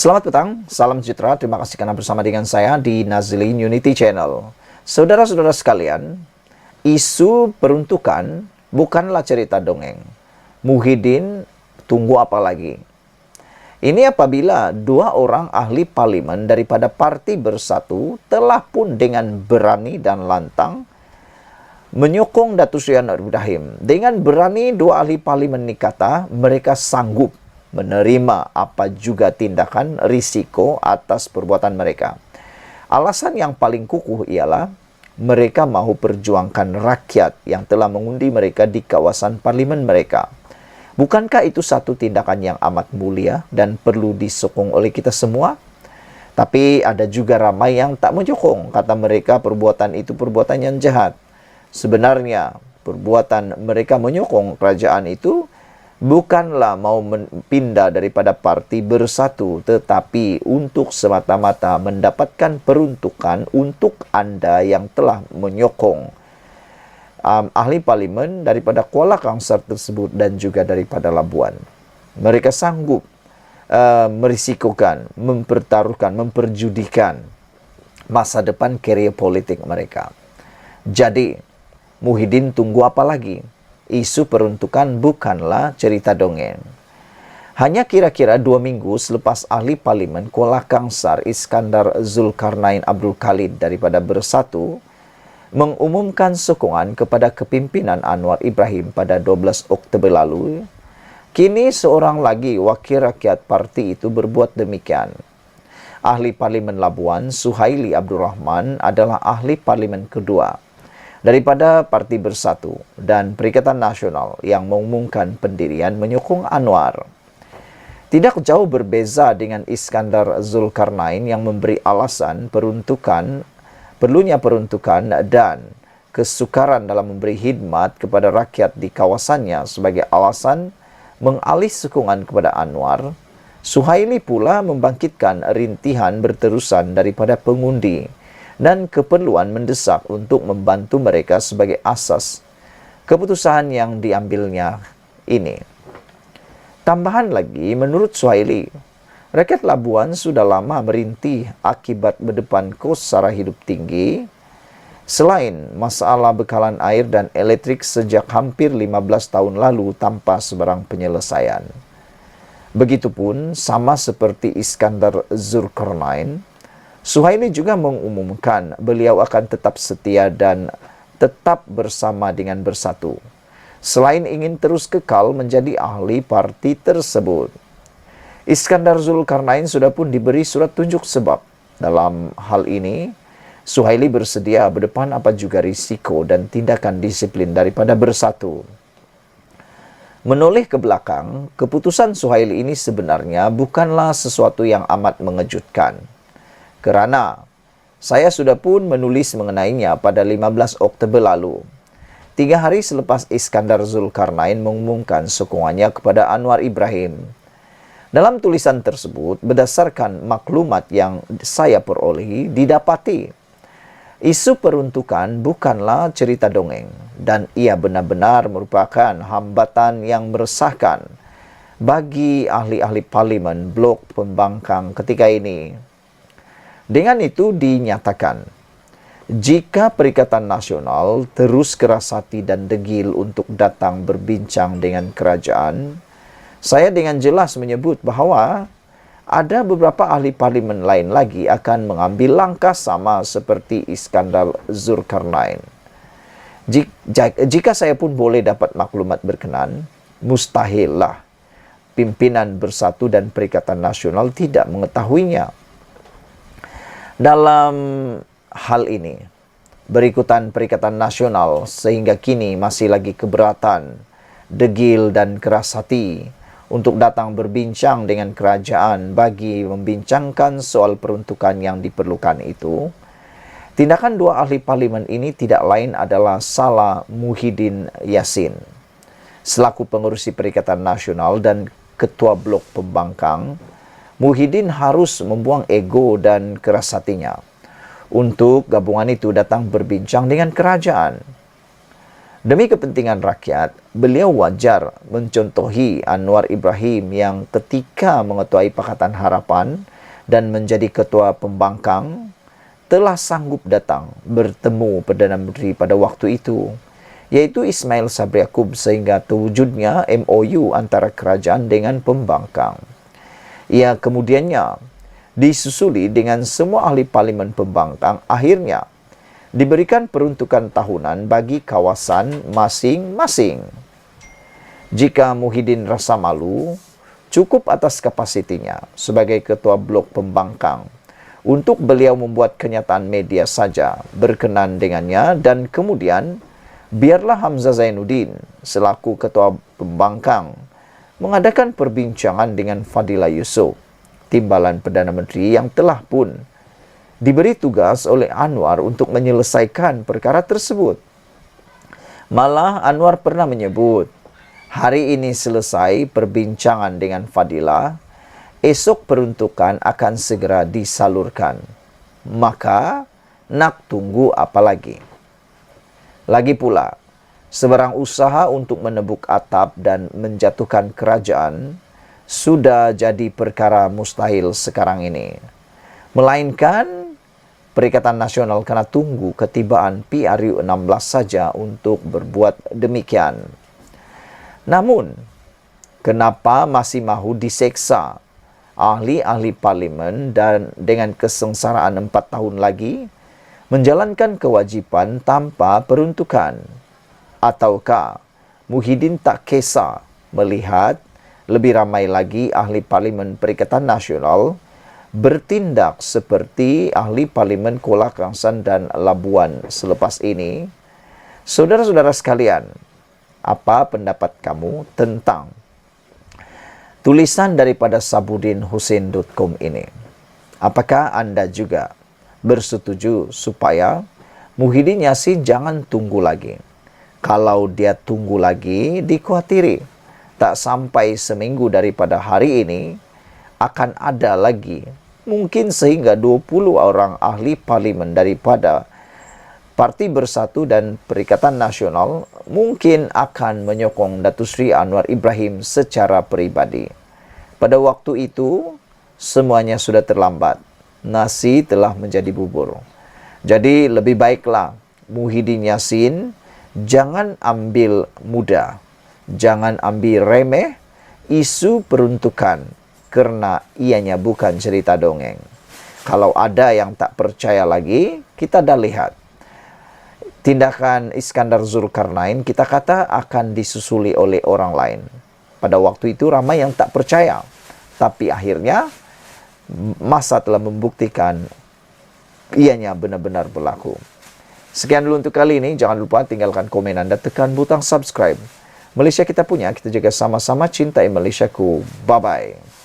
Selamat petang, salam sejahtera. Terima kasih karena bersama dengan saya di Nazlin Unity Channel. Saudara-saudara sekalian, isu peruntukan bukanlah cerita dongeng. Muhyiddin, tunggu apa lagi? Ini apabila dua orang ahli parlimen daripada Parti Bersatu telah pun dengan berani dan lantang menyokong Datuk Seri Anwar Ibrahim. Dengan berani dua ahli parlimen ini kata mereka sanggup menerima apa juga tindakan risiko atas perbuatan mereka. Alasan yang paling kukuh ialah mereka mahu perjuangkan rakyat yang telah mengundi mereka di kawasan parlimen mereka. Bukankah itu satu tindakan yang amat mulia dan perlu disokong oleh kita semua? Tapi ada juga ramai yang tak menyokong. Kata mereka perbuatan itu perbuatan yang jahat. Sebenarnya perbuatan mereka menyokong kerajaan itu bukanlah mau pindah daripada Parti Bersatu, tetapi untuk semata-mata mendapatkan peruntukan untuk Anda yang telah menyokong ahli parlimen daripada Kuala Kangsar tersebut dan juga daripada Labuan. Mereka sanggup merisikokan, mempertaruhkan, memperjudikan masa depan karier politik mereka. Jadi, Muhyiddin tunggu apa lagi? Isu peruntukan bukanlah cerita dongeng. Hanya kira-kira 2 minggu selepas ahli parlimen Kuala Kangsar Iskandar Zulkarnain Abdul Khalid daripada Bersatu mengumumkan sokongan kepada kepimpinan Anwar Ibrahim pada 12 Oktober lalu, kini seorang lagi wakil rakyat parti itu berbuat demikian. Ahli parlimen Labuan Suhaili Abdul Rahman adalah ahli parlimen kedua daripada Parti Bersatu dan Perikatan Nasional yang mengumumkan pendirian menyokong Anwar. Tidak jauh berbeza dengan Iskandar Zulkarnain yang memberi alasan perlunya peruntukan dan kesukaran dalam memberi khidmat kepada rakyat di kawasannya sebagai alasan mengalih sokongan kepada Anwar. Suhaili pula membangkitkan rintihan berterusan daripada pengundi dan keperluan mendesak untuk membantu mereka sebagai asas keputusan yang diambilnya ini. Tambahan lagi, menurut Suhaili, rakyat Labuan sudah lama merintih akibat berdepan kos sara hidup tinggi, selain masalah bekalan air dan elektrik sejak hampir 15 tahun lalu tanpa sebarang penyelesaian. Begitupun sama seperti Iskandar Zulkarnain, Suhaili juga mengumumkan beliau akan tetap setia dan tetap bersama dengan Bersatu, selain ingin terus kekal menjadi ahli parti tersebut. Iskandar Zulkarnain sudah pun diberi surat tunjuk sebab. Dalam hal ini, Suhaili bersedia berdepan apa juga risiko dan tindakan disiplin daripada Bersatu. Menoleh ke belakang, keputusan Suhaili ini sebenarnya bukanlah sesuatu yang amat mengejutkan. Kerana saya sudah pun menulis mengenainya pada 15 Oktober lalu. 3 hari selepas Iskandar Zulkarnain mengumumkan sokongannya kepada Anwar Ibrahim. Dalam tulisan tersebut, berdasarkan maklumat yang saya perolehi, didapati isu peruntukan bukanlah cerita dongeng dan ia benar-benar merupakan hambatan yang meresahkan bagi ahli-ahli parlimen blok pembangkang ketika ini. Dengan itu dinyatakan, jika Perikatan Nasional terus keras hati dan degil untuk datang berbincang dengan kerajaan, saya dengan jelas menyebut bahawa ada beberapa ahli parlimen lain lagi akan mengambil langkah sama seperti Iskandar Zulkarnain. Jika saya pun boleh dapat maklumat berkenan, mustahillah pimpinan Bersatu dan Perikatan Nasional tidak mengetahuinya. Dalam hal ini, berikutan Perikatan Nasional sehingga kini masih lagi keberatan, degil dan keras hati untuk datang berbincang dengan kerajaan bagi membincangkan soal peruntukan yang diperlukan itu. Tindakan dua ahli parlimen ini tidak lain adalah salah Muhyiddin Yassin selaku pengurusi Perikatan Nasional dan Ketua Blok Pembangkang. Muhyiddin harus membuang ego dan keras hatinya untuk gabungan itu datang berbincang dengan kerajaan. Demi kepentingan rakyat, beliau wajar mencontohi Anwar Ibrahim yang ketika mengetuai Pakatan Harapan dan menjadi ketua pembangkang, telah sanggup datang bertemu Perdana Menteri pada waktu itu, yaitu Ismail Sabri Yaakob, sehingga terwujudnya MOU antara kerajaan dengan pembangkang. Ia kemudiannya disusuli dengan semua ahli parlimen pembangkang akhirnya diberikan peruntukan tahunan bagi kawasan masing-masing. Jika Muhyiddin rasa malu, cukup atas kapasitinya sebagai ketua blok pembangkang untuk beliau membuat kenyataan media saja berkenan dengannya, dan kemudian biarlah Hamzah Zainuddin selaku ketua pembangkang mengadakan perbincangan dengan Fadila Yusof, timbalan Perdana Menteri yang telah pun diberi tugas oleh Anwar untuk menyelesaikan perkara tersebut. Malah Anwar pernah menyebut, hari ini selesai perbincangan dengan Fadila, esok peruntukan akan segera disalurkan. Maka nak tunggu apa lagi? Lagi pula, sebarang usaha untuk menebuk atap dan menjatuhkan kerajaan sudah jadi perkara mustahil sekarang ini. Melainkan Perikatan Nasional kena tunggu ketibaan PRU16 saja untuk berbuat demikian. Namun, kenapa masih mahu diseksa ahli-ahli parlimen dan dengan kesengsaraan 4 tahun lagi menjalankan kewajipan tanpa peruntukan? Ataukah Muhyiddin tak kisah melihat lebih ramai lagi ahli parlimen Perikatan Nasional bertindak seperti ahli parlimen Kuala Kangsar dan Labuan selepas ini? Saudara-saudara sekalian, apa pendapat kamu tentang tulisan daripada sabudinhusein.com ini? Apakah Anda juga bersetuju supaya Muhyiddin Yassin jangan tunggu lagi? Kalau dia tunggu lagi, dikhawatiri tak sampai seminggu daripada hari ini akan ada lagi mungkin sehingga 20 orang ahli parlimen daripada Parti Bersatu dan Perikatan Nasional mungkin akan menyokong Datuk Seri Anwar Ibrahim secara peribadi. Pada waktu itu, semuanya sudah terlambat. Nasi telah menjadi bubur. Jadi lebih baiklah Muhyiddin Yassin jangan ambil mudah, jangan ambil remeh isu peruntukan, kerana ianya bukan cerita dongeng. Kalau ada yang tak percaya lagi, kita dah lihat tindakan Iskandar Zulkarnain, kita kata akan disusuli oleh orang lain. Pada waktu itu ramai yang tak percaya. Tapi akhirnya masa telah membuktikan ianya benar-benar berlaku. Sekian dulu untuk kali ini. Jangan lupa tinggalkan komen Anda, tekan butang subscribe. Malaysia kita punya, kita juga sama-sama cintai Malaysiaku. Bye-bye.